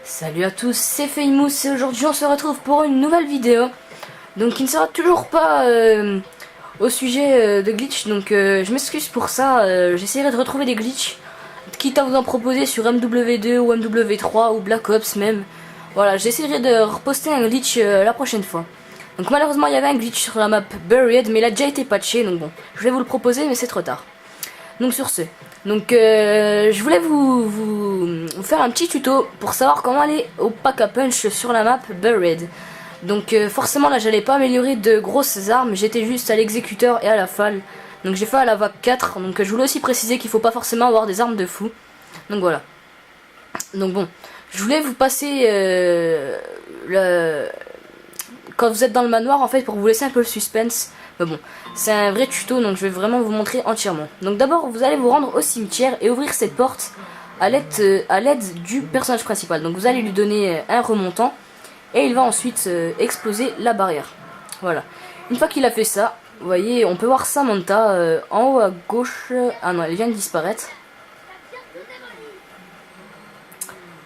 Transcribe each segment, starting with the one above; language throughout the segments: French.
Salut à tous, c'est Famous et aujourd'hui on se retrouve pour une nouvelle vidéo. Donc qui ne sera toujours pas au sujet de glitch, donc je m'excuse pour ça. J'essaierai de retrouver des glitches, quitte à vous en proposer sur MW2 ou MW3 ou Black Ops même. Voilà, j'essaierai de reposter un glitch la prochaine fois. Donc malheureusement il y avait un glitch sur la map Buried, mais il a déjà été patché, donc bon, je vais vous le proposer mais c'est trop tard. Donc sur ce, je voulais vous faire un petit tuto pour savoir comment aller au pack à punch sur la map Buried. Donc forcément là j'allais pas améliorer de grosses armes, j'étais juste à l'exécuteur et à la falle. Donc j'ai fait à la vague 4, donc je voulais aussi préciser qu'il faut pas forcément avoir des armes de fou. Donc voilà. Donc bon, je voulais vous passer quand vous êtes dans le manoir en fait pour vous laisser un peu le suspense. Mais bon, c'est un vrai tuto donc je vais vraiment vous montrer entièrement. Donc d'abord vous allez vous rendre au cimetière et ouvrir cette porte à l'aide du personnage principal. Donc vous allez lui donner un remontant et il va ensuite exploser la barrière. Voilà. Une fois qu'il a fait ça, vous voyez, on peut voir Samantha en haut à gauche. Ah non, elle vient de disparaître.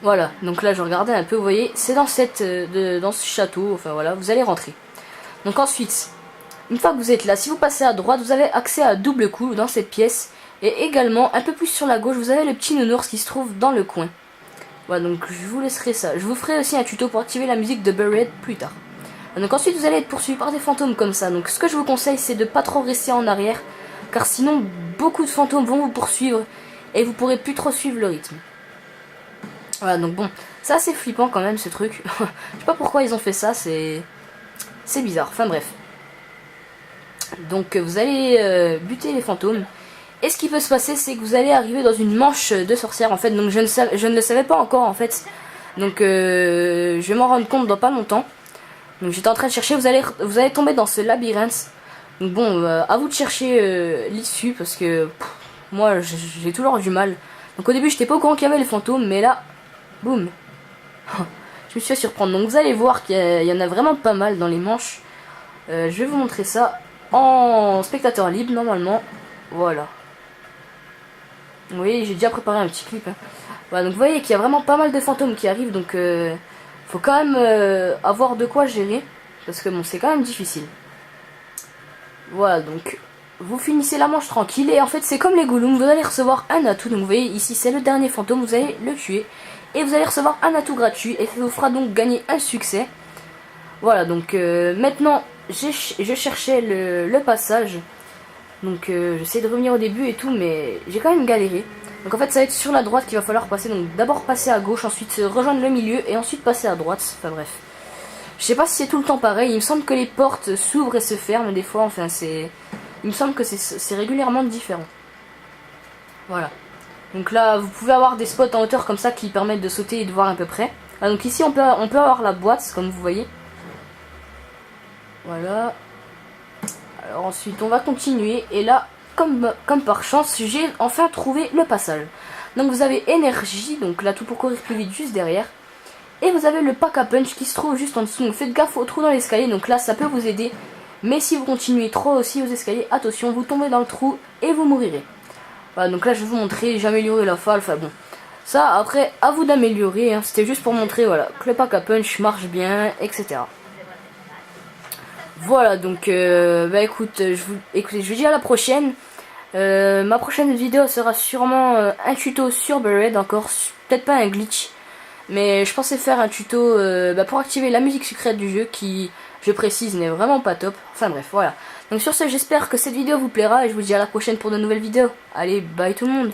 Voilà, donc là je regardais un peu, vous voyez, c'est dans dans ce château, enfin voilà, vous allez rentrer. Donc ensuite, une fois que vous êtes là, si vous passez à droite, vous avez accès à double coup dans cette pièce. Et également, un peu plus sur la gauche, vous avez le petit nounours qui se trouve dans le coin. Voilà, donc je vous laisserai ça. Je vous ferai aussi un tuto pour activer la musique de Buried plus tard. Donc ensuite, vous allez être poursuivi par des fantômes comme ça. Donc ce que je vous conseille, c'est de pas trop rester en arrière. Car sinon, beaucoup de fantômes vont vous poursuivre et vous pourrez plus trop suivre le rythme. Voilà, donc bon, c'est assez flippant quand même ce truc. Je sais pas pourquoi ils ont fait ça, c'est bizarre. Enfin bref. Donc vous allez buter les fantômes. Et ce qui peut se passer, c'est que vous allez arriver dans une manche de sorcière en fait. Donc je ne le savais pas encore en fait. Donc je vais m'en rendre compte dans pas longtemps. Donc j'étais en train de chercher, vous allez tomber dans ce labyrinthe. Donc bon, à vous de chercher l'issue parce que moi j'ai toujours du mal. Donc au début j'étais pas au courant qu'il y avait les fantômes, mais là, boum. Je me suis fait surprendre. Donc vous allez voir qu'il y en a vraiment pas mal dans les manches. Je vais vous montrer ça en spectateur libre normalement. Voilà. Oui, j'ai déjà préparé un petit clip. Hein. Voilà, donc vous voyez qu'il y a vraiment pas mal de fantômes qui arrivent. Donc faut quand même avoir de quoi gérer. Parce que bon, c'est quand même difficile. Voilà, donc vous finissez la manche tranquille. Et en fait, c'est comme les Gollum. Vous allez recevoir un atout. Donc vous voyez ici, c'est le dernier fantôme. Vous allez le tuer. Et vous allez recevoir un atout gratuit. Et ça vous fera donc gagner un succès. Voilà, donc maintenant, je cherchais le passage. Donc j'essaie de revenir au début et tout, mais j'ai quand même galéré. Donc en fait ça va être sur la droite qu'il va falloir passer. Donc d'abord passer à gauche, ensuite rejoindre le milieu et ensuite passer à droite. Enfin bref. Je sais pas si c'est tout le temps pareil. Il me semble que les portes s'ouvrent et se ferment des fois. Enfin c'est... Il me semble que c'est régulièrement différent. Voilà. Donc là vous pouvez avoir des spots en hauteur comme ça qui permettent de sauter et de voir à peu près. Ah, donc ici on peut avoir la boîte comme vous voyez. Voilà. Alors ensuite on va continuer et là comme par chance j'ai enfin trouvé le passage. Donc vous avez énergie, donc là tout pour courir plus vite juste derrière. Et vous avez le pack à punch qui se trouve juste en dessous. Donc faites gaffe au trou dans l'escalier, donc là ça peut vous aider. Mais si vous continuez trop aussi aux escaliers, attention, vous tombez dans le trou et vous mourirez. Voilà, donc là je vais vous montrer, j'ai amélioré la falle, enfin bon. Ça après à vous d'améliorer, hein. C'était juste pour montrer voilà, que le pack à punch marche bien, etc. Voilà, donc bah écoutez, je vous dis à la prochaine. Ma prochaine vidéo sera sûrement un tuto sur Buried encore, peut-être pas un glitch, mais je pensais faire un tuto pour activer la musique secrète du jeu qui, je précise, n'est vraiment pas top. Enfin bref, voilà. Donc sur ce, j'espère que cette vidéo vous plaira et je vous dis à la prochaine pour de nouvelles vidéos. Allez, bye tout le monde.